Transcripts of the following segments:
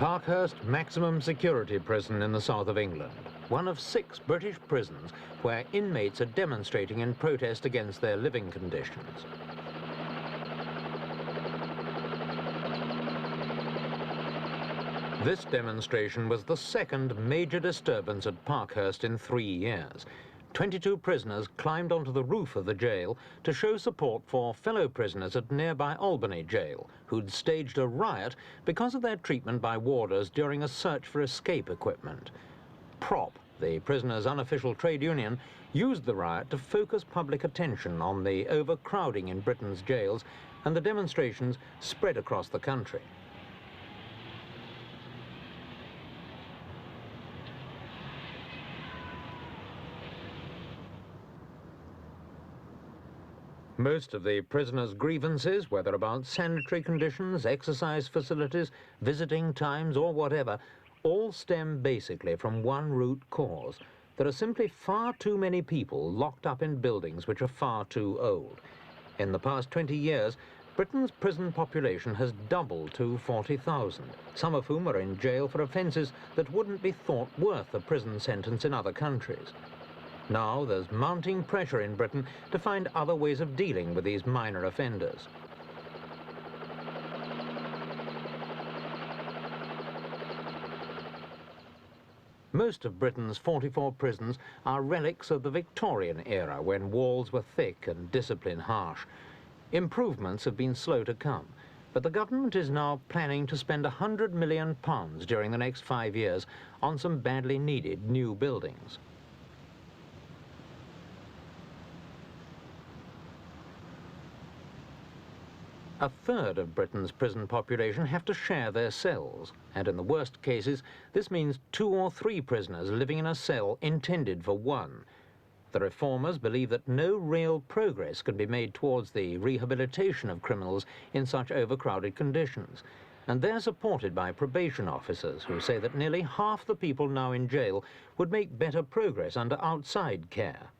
Parkhurst Maximum Security Prison in the south of England, one of 6 British prisons where inmates are demonstrating in protest against their living conditions. This demonstration was the second major disturbance at Parkhurst in 3 years. 22 prisoners climbed onto the roof of the jail to show support for fellow prisoners at nearby Albany jail, who'd staged a riot because of their treatment by warders during a search for escape equipment. PROP, the prisoners' unofficial trade union, used the riot to focus public attention on the overcrowding in Britain's jails, and the demonstrations spread across the country. Most of the prisoners' grievances, whether about sanitary conditions, exercise facilities, visiting times or whatever, all stem basically from one root cause. There are simply far too many people locked up in buildings which are far too old. In the past 20 years, Britain's prison population has doubled to 40,000, some of whom are in jail for offences that wouldn't be thought worth a prison sentence in other countries. Now there's mounting pressure in Britain to find other ways of dealing with these minor offenders. Most of Britain's 44 prisons are relics of the Victorian era, when walls were thick and discipline harsh. Improvements have been slow to come, but the government is now planning to spend £100 million during the next 5 years on some badly needed new buildings. A third of Britain's prison population have to share their cells, and in the worst cases, this means 2 or 3 prisoners living in a cell intended for one. The reformers believe that no real progress can be made towards the rehabilitation of criminals in such overcrowded conditions, and they're supported by probation officers who say that nearly half the people now in jail would make better progress under outside care.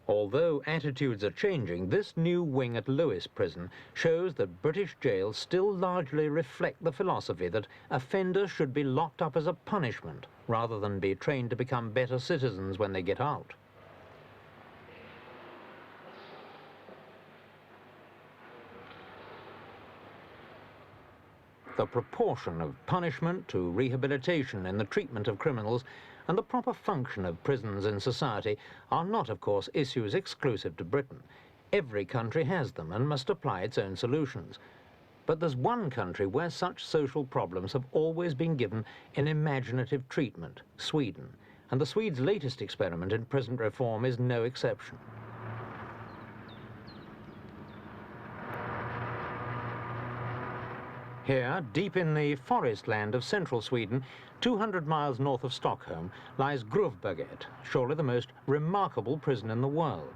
Although attitudes are changing, this new wing at Lewes Prison shows that British jails still largely reflect the philosophy that offenders should be locked up as a punishment rather than be trained to become better citizens when they get out. The proportion of punishment to rehabilitation in the treatment of criminals and the proper function of prisons in society are not, of course, issues exclusive to Britain. Every country has them and must apply its own solutions. But there's one country where such social problems have always been given an imaginative treatment: Sweden. And the Swedes' latest experiment in prison reform is no exception. Here, deep in the forest land of central Sweden, 200 miles north of Stockholm, lies Gruvberget, surely the most remarkable prison in the world.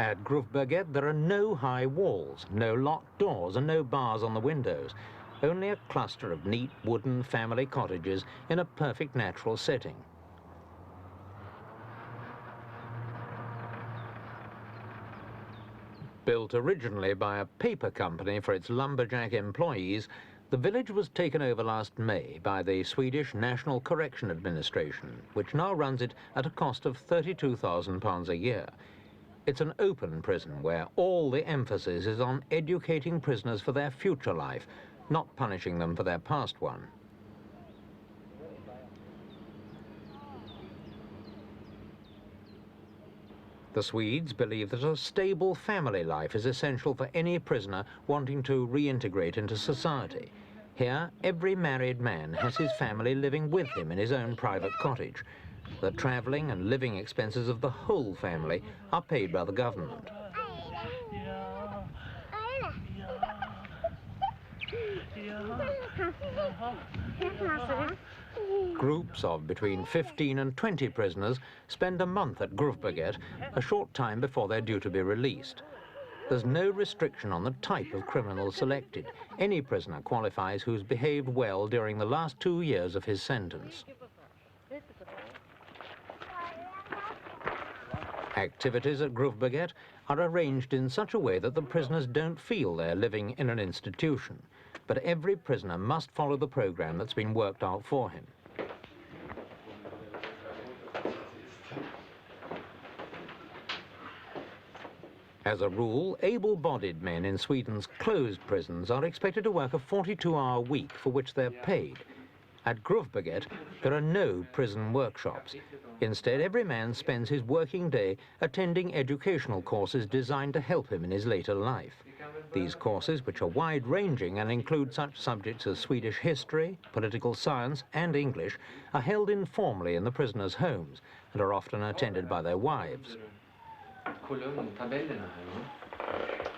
At Gruvberget, there are no high walls, no locked doors, and no bars on the windows. Only a cluster of neat wooden family cottages in a perfect natural setting. Built originally by a paper company for its lumberjack employees, the village was taken over last May by the Swedish National Correction Administration, which now runs it at a cost of £32,000 a year. It's an open prison where all the emphasis is on educating prisoners for their future life, not punishing them for their past one. The Swedes believe that a stable family life is essential for any prisoner wanting to reintegrate into society. Here, every married man has his family living with him in his own private cottage. The travelling and living expenses of the whole family are paid by the government. Groups of between 15 and 20 prisoners spend a month at Gruvberget, a short time before they're due to be released. There's no restriction on the type of criminal selected. Any prisoner qualifies who's behaved well during the last 2 years of his sentence. Activities at Gruvberget are arranged in such a way that the prisoners don't feel they're living in an institution. But every prisoner must follow the program that's been worked out for him. As a rule, able-bodied men in Sweden's closed prisons are expected to work a 42-hour week for which they're paid. At Gruvberget, there are no prison workshops. Instead, every man spends his working day attending educational courses designed to help him in his later life. These courses, which are wide-ranging and include such subjects as Swedish history, political science and English, are held informally in the prisoners' homes and are often attended by their wives. Kolumntabellerna här.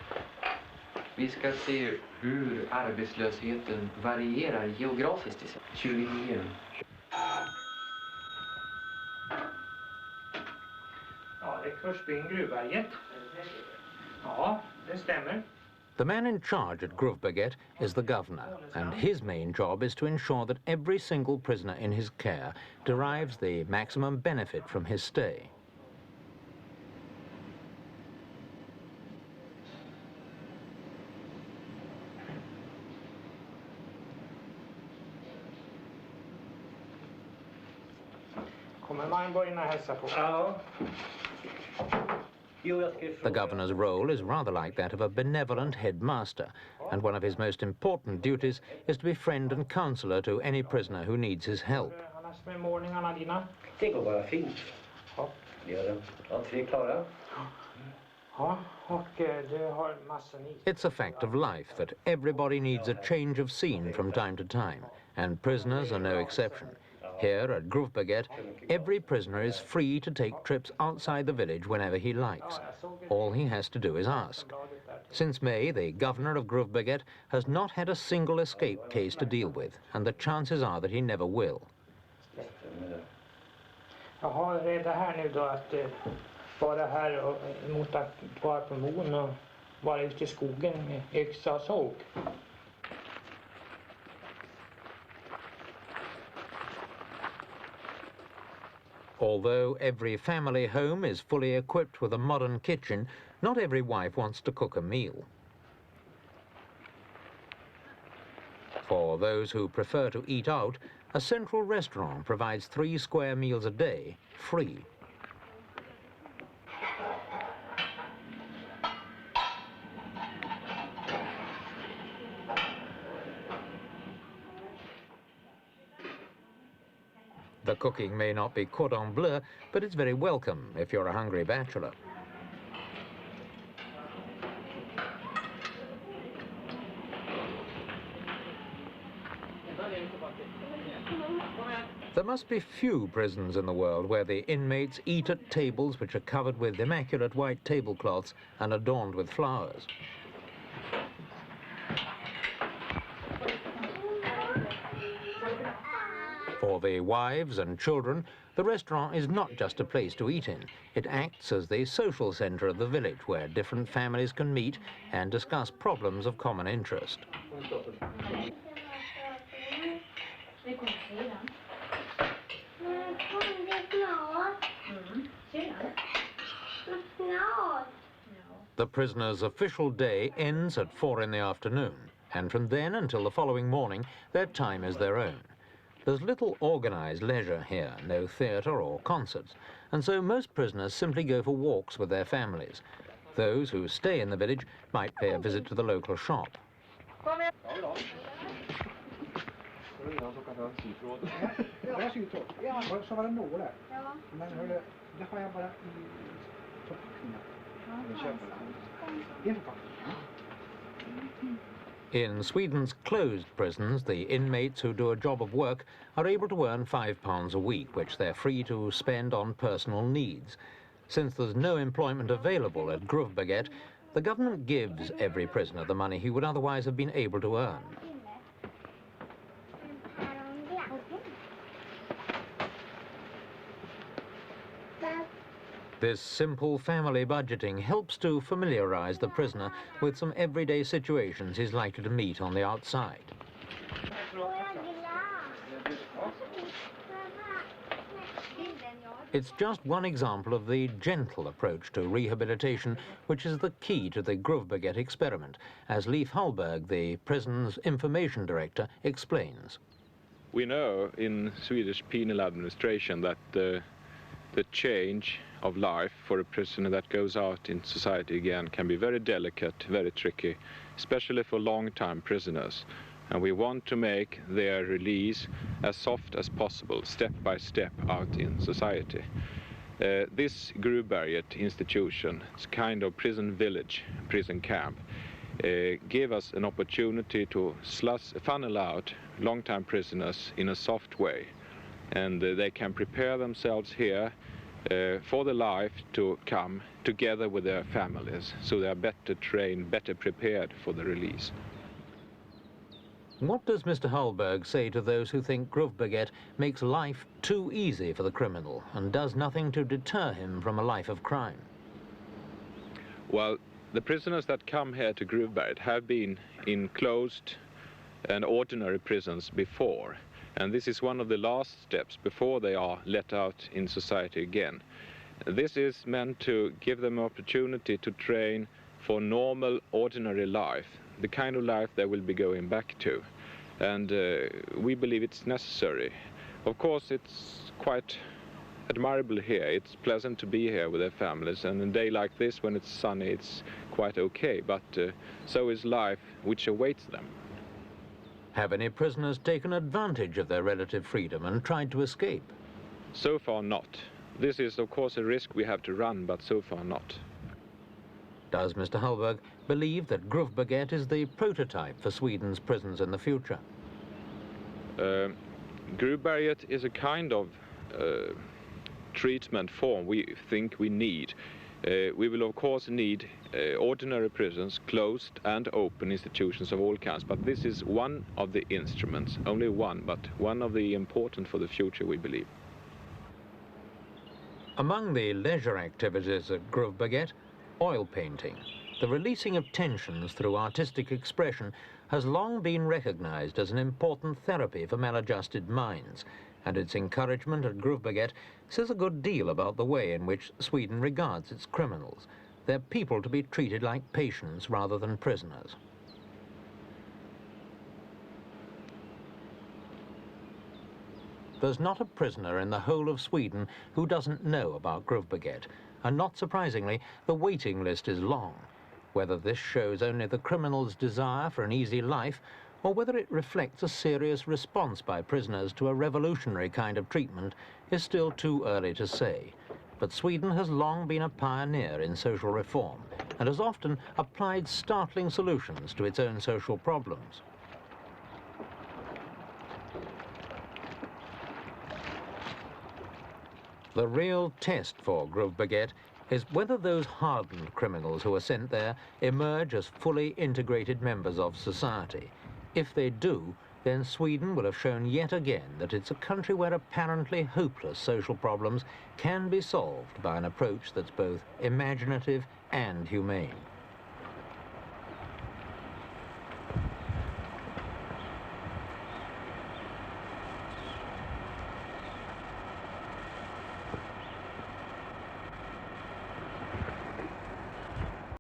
Vi ska se hur arbetslösheten varierar geografiskt i 29. Ja, det är kursbyn Gruvberget. Ja, det stämmer. The man in charge at Gruvberget is the governor, and his main job is to ensure that every single prisoner in his care derives the maximum benefit from his stay. Kommer man bara in och hälsa på? Ja. The governor's role is rather like that of a benevolent headmaster, and one of his most important duties is to be friend and counselor to any prisoner who needs his help. Annars med målningarna dina? Det går bara fint. Ja. Det gör det. Ja, 3 klara. Ja, och du har massor ni. It's a fact of life that everybody needs a change of scene from time to time, and prisoners are no exception. Here at Gruvberget, every prisoner is free to take trips outside the village whenever he likes. All he has to do is ask. Since May, the governor of Gruvberget has not had a single escape case to deal with, and the chances are that he never will. Jaha, är det här nu då att vara här och, mot att vara på mon och vara ute i skogen med yxa och såg? Although every family home is fully equipped with a modern kitchen, not every wife wants to cook a meal. For those who prefer to eat out, a central restaurant provides 3 square meals a day, free. The cooking may not be cordon bleu, but it's very welcome if you're a hungry bachelor. There must be few prisons in the world where the inmates eat at tables which are covered with immaculate white tablecloths and adorned with flowers. For the wives and children, the restaurant is not just a place to eat in. It acts as the social centre of the village where different families can meet and discuss problems of common interest. The prisoners' official day ends at 4 in the afternoon, and from then until the following morning, their time is their own. There's little organised leisure here, no theatre or concerts, and so most prisoners simply go for walks with their families. Those who stay in the village might pay a visit to the local shop. In Sweden's closed prisons, the inmates who do a job of work are able to earn £5 a week, which they're free to spend on personal needs. Since there's no employment available at Gruvberget, the government gives every prisoner the money he would otherwise have been able to earn. This simple family budgeting helps to familiarize the prisoner with some everyday situations he's likely to meet on the outside. It's just one example of the gentle approach to rehabilitation, which is the key to the Gruvberget experiment, as Leif Hallberg, the prison's information director, explains. We know in Swedish penal administration that the change of life for a prisoner that goes out in society again can be very delicate, very tricky, especially for long-time prisoners. And we want to make their release as soft as possible, step by step out in society. This Gruvberget institution, it's kind of prison village, prison camp, gave us an opportunity to funnel out long-time prisoners in a soft way. And they can prepare themselves here for the life to come together with their families, so they are better trained, better prepared for the release. What does Mr. Hallberg say to those who think Gruvberget makes life too easy for the criminal and does nothing to deter him from a life of crime? Well, the prisoners that come here to Gruvberget have been in closed and ordinary prisons before, and this is one of the last steps before they are let out in society again. This is meant to give them an opportunity to train for normal, ordinary life, the kind of life they will be going back to. And we believe it's necessary. Of course, it's quite admirable here. It's pleasant to be here with their families, and a day like this, when it's sunny, it's quite okay, but so is life which awaits them. Have any prisoners taken advantage of their relative freedom and tried to escape? So far not. This is of course a risk we have to run, but so far not. Does Mr. Hallberg believe that Gruvberget is the prototype for Sweden's prisons in the future? Gruvberget is a kind of treatment form we think we need. We will of course need ordinary prisons, closed and open institutions of all kinds, but this is one of the instruments, only one, but one of the important for the future, we believe. Among the leisure activities at Gruvberget, oil painting. The releasing of tensions through artistic expression has long been recognized as an important therapy for maladjusted minds, and its encouragement at Gruvberget says a good deal about the way in which Sweden regards its criminals. They're people to be treated like patients rather than prisoners. There's not a prisoner in the whole of Sweden who doesn't know about Gruvberget, and not surprisingly, the waiting list is long. Whether this shows only the criminal's desire for an easy life, or whether it reflects a serious response by prisoners to a revolutionary kind of treatment, is still too early to say. But Sweden has long been a pioneer in social reform, and has often applied startling solutions to its own social problems. The real test for Gruvberget is whether those hardened criminals who are sent there emerge as fully integrated members of society. If they do, then Sweden will have shown yet again that it's a country where apparently hopeless social problems can be solved by an approach that's both imaginative and humane.